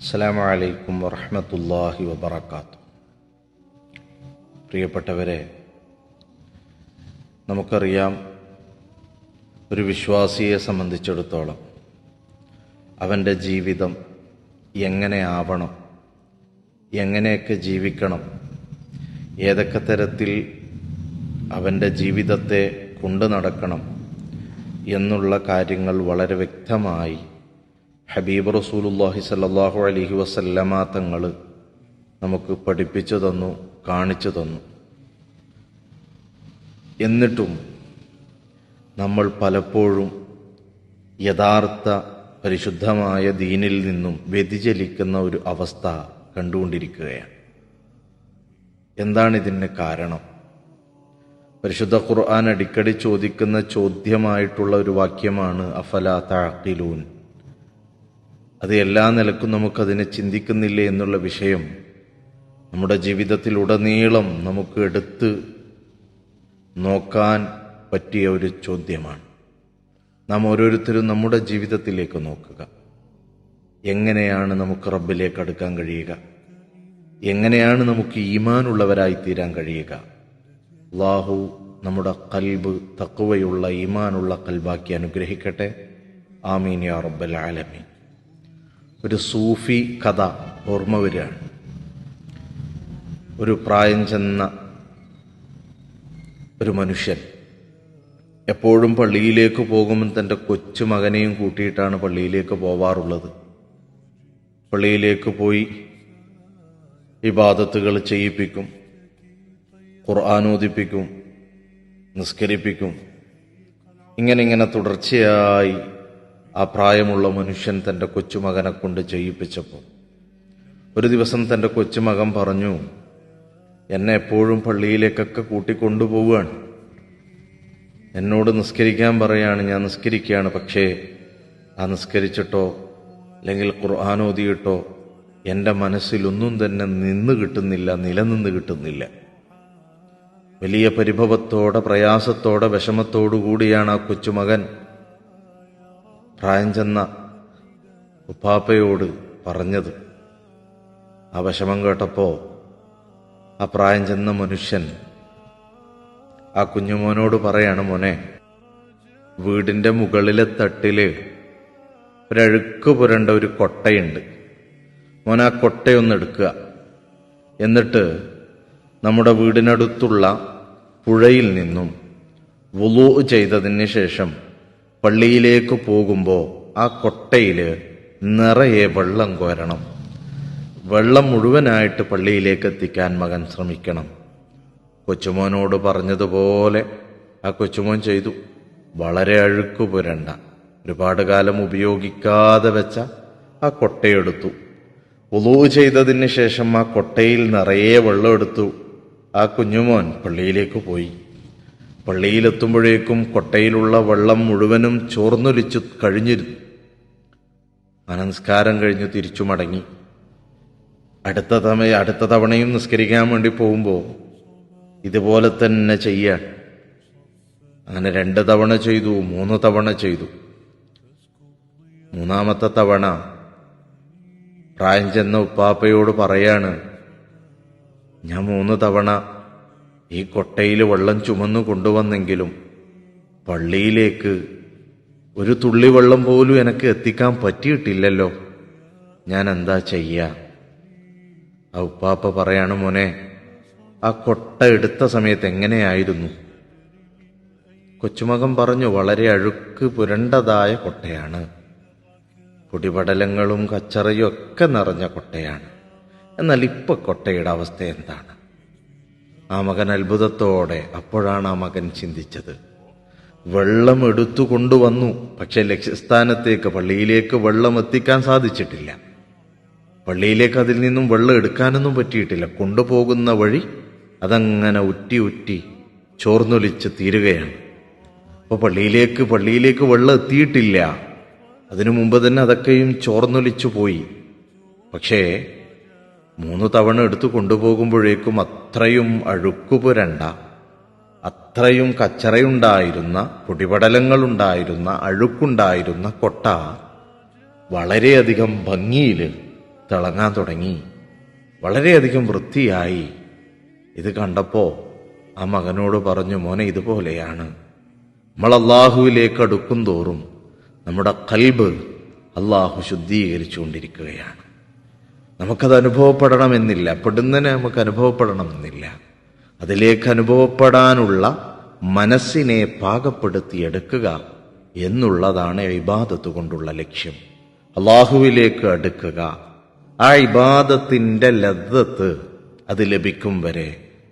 അസ്സലാമു അലൈക്കും വറഹ്മത്തുള്ളാഹി വബറകാതുഹു. പ്രിയപ്പെട്ടവരെ, നമുക്കറിയാം, ഒരു വിശ്വാസിയെ സംബന്ധിച്ചിടത്തോളം അവൻ്റെ ജീവിതം എങ്ങനെ ആവണം, എങ്ങനെയൊക്കെ ജീവിക്കണം, ഏതൊക്കെ തരത്തിൽ അവൻ്റെ ജീവിതത്തെ കൊണ്ടു നടക്കണം എന്നുള്ള കാര്യങ്ങൾ വളരെ വ്യക്തമായി ഹബീബ് റസൂലുള്ളാഹി സ്വല്ലല്ലാഹു അലൈഹി വസല്ലമ തങ്ങൾ നമുക്ക് പഠിപ്പിച്ചു തന്നു, കാണിച്ചു തന്നു. എന്നിട്ടും നമ്മൾ പലപ്പോഴും യഥാർത്ഥ പരിശുദ്ധമായ ദീനിൽ നിന്നും വ്യതിചലിക്കുന്ന ഒരു അവസ്ഥ കണ്ടുകൊണ്ടിരിക്കുകയാണ്. എന്താണിതിന് കാരണം? പരിശുദ്ധ ഖുർആൻ അടിക്കടി ചോദിക്കുന്ന ചോദ്യമായിട്ടുള്ള ഒരു വാക്യമാണ് അഫലാ തഅഖിലൂൻ. അത് എല്ലാ നിലക്കും നമുക്കതിനെ ചിന്തിക്കുന്നില്ലേ എന്നുള്ള വിഷയം നമ്മുടെ ജീവിതത്തിലുടനീളം നമുക്ക് എടുത്ത് നോക്കാൻ പറ്റിയ ഒരു ചോദ്യമാണ്. നാം ഓരോരുത്തരും നമ്മുടെ ജീവിതത്തിലേക്ക് നോക്കുക. എങ്ങനെയാണ് നമുക്ക് റബ്ബിലേക്ക് അടുക്കാൻ കഴിയുക? എങ്ങനെയാണ് നമുക്ക് ഈമാനുള്ളവരായി തീരാൻ കഴിയുക? അല്ലാഹു നമ്മുടെ ഖൽബ് തഖ്വയുള്ള ഈമാനുള്ള ഖൽബാക്കി അനുഗ്രഹിക്കട്ടെ. ആമീൻ യാ റബ്ബൽ ആലമീൻ. ഒരു സൂഫി കഥ ഓർമ്മ വരികയാണ്. ഒരു പ്രായം ചെന്ന ഒരു മനുഷ്യൻ എപ്പോഴും പള്ളിയിലേക്ക് പോകുമ്പോൾ തൻ്റെ കൊച്ചുമകനെയും കൂട്ടിയിട്ടാണ് പള്ളിയിലേക്ക് പോവാറുള്ളത്. പള്ളിയിലേക്ക് പോയി ഇബാദത്തുകൾ ചെയ്യിപ്പിക്കും, ഖുർആൻ ഓതിപ്പിക്കും, നിസ്കരിപ്പിക്കും. ഇങ്ങനെ തുടർച്ചയായി ആ പ്രായമുള്ള മനുഷ്യൻ തൻ്റെ കൊച്ചുമകനെ കൊണ്ട് ചെയ്യിപ്പിച്ചപ്പോൾ ഒരു ദിവസം തൻ്റെ കൊച്ചുമകൻ പറഞ്ഞു, എന്നെ എപ്പോഴും പള്ളിയിലേക്കൊക്കെ കൂട്ടിക്കൊണ്ടുപോവുകയാണ്, എന്നോട് നിസ്കരിക്കാൻ പറയാണ്, ഞാൻ നിസ്കരിക്കുകയാണ്. പക്ഷേ ആ നിസ്കരിച്ചിട്ടോ അല്ലെങ്കിൽ ഖുർആൻ ഓതിയിട്ടോ എൻ്റെ മനസ്സിലൊന്നും തന്നെ നിലനിന്ന് കിട്ടുന്നില്ല. വലിയ പരിഭവത്തോടെ, പ്രയാസത്തോടെ, വിഷമത്തോടു കൂടിയാണ് ആ കൊച്ചുമകൻ പ്രായം ചെന്ന ഉപ്പാപ്പയോട് പറഞ്ഞത്. ആ വിഷമം കേട്ടപ്പോൾ ആ പ്രായം ചെന്ന മനുഷ്യൻ ആ കുഞ്ഞുമോനോട് പറയാണ്, മോനെ, വീടിൻ്റെ മുകളിലെ തട്ടില് ഒരഴുക്ക് പുരണ്ട ഒരു കൊട്ടയുണ്ട്. മോൻ ആ കൊട്ടയൊന്നെടുക്കുക. എന്നിട്ട് നമ്മുടെ വീടിനടുത്തുള്ള പുഴയിൽ നിന്നും വുളൂ ചെയ്തതിന് ശേഷം പള്ളിയിലേക്ക് പോകുമ്പോൾ ആ കൊട്ടയിൽ നിറയെ വെള്ളം കോരണം. വെള്ളം മുഴുവനായിട്ട് പള്ളിയിലേക്ക് എത്തിക്കാൻ മകൻ ശ്രമിക്കണം. കൊച്ചുമോനോട് പറഞ്ഞതുപോലെ ആ കൊച്ചുമോൻ ചെയ്തു. വളരെ അഴുക്ക് പുരണ്ട, ഒരുപാട് കാലം ഉപയോഗിക്കാതെ വെച്ച ആ കൊട്ടയെടുത്തു. വുളൂ ചെയ്തതിന് ശേഷം ആ കൊട്ടയിൽ നിറയെ വെള്ളം എടുത്തു. ആ കുഞ്ഞുമോൻ പള്ളിയിലേക്ക് പോയി. പള്ളിയിലെത്തുമ്പോഴേക്കും കൊട്ടയിലുള്ള വെള്ളം മുഴുവനും ചോർന്നൊലിച്ചു കഴിഞ്ഞിരുന്നു. നമസ്കാരം കഴിഞ്ഞു തിരിച്ചു മടങ്ങി. അടുത്ത തവണയും നിസ്കരിക്കാൻ വേണ്ടി പോകുമ്പോൾ ഇതുപോലെ തന്നെ ചെയ്യാൻ. അങ്ങനെ 2 തവണ ചെയ്തു, 3 തവണ ചെയ്തു. 3-ാമത്തെ തവണ പ്രായം ചെന്ന ഉപ്പാപ്പയോട് പറയാണ്, ഞാൻ 3 തവണ ഈ കൊട്ടയിൽ വെള്ളം ചുമന്നു കൊണ്ടുവന്നെങ്കിലും പള്ളിയിലേക്ക് ഒരു തുള്ളി വെള്ളം പോലും എനിക്ക് എത്തിക്കാൻ പറ്റിയിട്ടില്ലല്ലോ, ഞാൻ എന്താ ചെയ്യുക? ആ ഉപ്പാപ്പ പറയാണ്, മോനെ, ആ കൊട്ട എടുത്ത സമയത്ത് എങ്ങനെയായിരുന്നു? കൊച്ചുമകൻ പറഞ്ഞു, വളരെ അഴുക്ക് പുരണ്ടതായ കൊട്ടയാണ്, പൊടിപടലങ്ങളും കച്ചറയും ഒക്കെ നിറഞ്ഞ കൊട്ടയാണ്. എന്നാൽ ഇപ്പൊ കൊട്ടയുടെ അവസ്ഥ എന്താണ്? ആ മകൻ അത്ഭുതത്തോടെ, അപ്പോഴാണ് ആ മകൻ ചിന്തിച്ചത്, വെള്ളം എടുത്തു കൊണ്ടുവന്നു, പക്ഷെ ലക്ഷ്യസ്ഥാനത്തേക്ക് പള്ളിയിലേക്ക് വെള്ളം എത്തിക്കാൻ സാധിച്ചിട്ടില്ല. പള്ളിയിലേക്ക് അതിൽ നിന്നും വെള്ളം എടുക്കാനൊന്നും പറ്റിയിട്ടില്ല. കൊണ്ടുപോകുന്ന വഴി അതങ്ങനെ ഉറ്റി ചോർന്നൊലിച്ച് തീരുകയാണ്. അപ്പോൾ പള്ളിയിലേക്ക് വെള്ളം എത്തിയിട്ടില്ല. അതിനു മുമ്പ് തന്നെ അതൊക്കെയും ചോർന്നൊലിച്ചു പോയി. പക്ഷേ 3 തവണ എടുത്തു കൊണ്ടുപോകുമ്പോഴേക്കും അത്രയും അഴുക്കുപുരണ്ട, അത്രയും കച്ചറയുണ്ടായിരുന്ന, പൊടിപടലങ്ങളുണ്ടായിരുന്ന, അഴുക്കുണ്ടായിരുന്ന കൊട്ട വളരെയധികം ഭംഗിയിൽ തിളങ്ങാൻ തുടങ്ങി, വളരെയധികം വൃത്തിയായി. ഇത് കണ്ടപ്പോൾ ആ മകനോട് പറഞ്ഞു, മോനെ, ഇതുപോലെയാണ് നമ്മൾ അള്ളാഹുവിലേക്ക് അടുക്കും തോറും നമ്മുടെ ഖൽബ് അള്ളാഹു ശുദ്ധീകരിച്ചുകൊണ്ടിരിക്കുകയാണ്. നമുക്കത് അനുഭവപ്പെടണമെന്നില്ല, പെടുന്നതിന് നമുക്ക് അനുഭവപ്പെടണമെന്നില്ല. അതിലേക്ക് അനുഭവപ്പെടാനുള്ള മനസ്സിനെ പാകപ്പെടുത്തിയെടുക്കുക എന്നുള്ളതാണ് ഇബാദത്ത് കൊണ്ടുള്ള ലക്ഷ്യം. അള്ളാഹുവിലേക്ക് അടുക്കുക, ആ ഇബാദത്തിൻ്റെ ലദ്ദത്ത് അത് ലഭിക്കും വരെ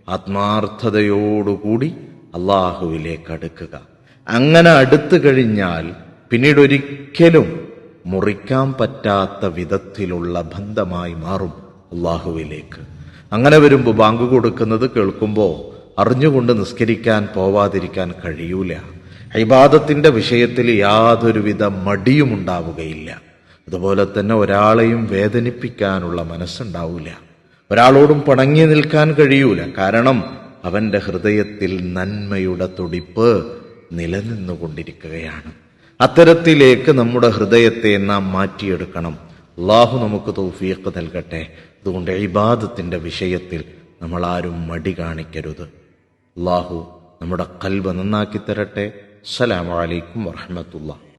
ആത്മാർത്ഥതയോടുകൂടി അള്ളാഹുവിലേക്ക് അടുക്കുക. അങ്ങനെ അടുത്തു കഴിഞ്ഞാൽ പിന്നീട് ഒരിക്കലും മുറിക്കാൻ പറ്റാത്ത വിധത്തിലുള്ള ബന്ധമായി മാറും അള്ളാഹുവിലേക്ക്. അങ്ങനെ വരുമ്പോൾ ബാങ്ക് കൊടുക്കുന്നത് കേൾക്കുമ്പോൾ അറിഞ്ഞുകൊണ്ട് നിസ്കരിക്കാൻ പോവാതിരിക്കാൻ കഴിയൂല. ഇബാദത്തിന്റെ വിഷയത്തിൽ യാതൊരുവിധ മടിയും ഉണ്ടാവുകയില്ല. അതുപോലെ തന്നെ ഒരാളെയും വേദനിപ്പിക്കാനുള്ള മനസ്സുണ്ടാവില്ല, ഒരാളോടും പണങ്ങി നിൽക്കാൻ കഴിയൂല. കാരണം അവന്റെ ഹൃദയത്തിൽ നന്മയുടെ തുടിപ്പ് നിലനിന്നുകൊണ്ടിരിക്കുകയാണ്. അത്തരത്തിലേക്ക് നമ്മുടെ ഹൃദയത്തെ നാം മാറ്റിയെടുക്കണം. അള്ളാഹു നമുക്ക് തൗഫീഖ് നൽകട്ടെ. അതുകൊണ്ട് ഇബാദത്തിന്റെ വിഷയത്തിൽ നമ്മൾ ആരും മടി കാണിക്കരുത്. അള്ളാഹു നമ്മുടെ ഖൽബ് നന്നാക്കി തരട്ടെ. അസ്സലാമു അലൈക്കും വറഹ്മത്തുള്ളാഹി.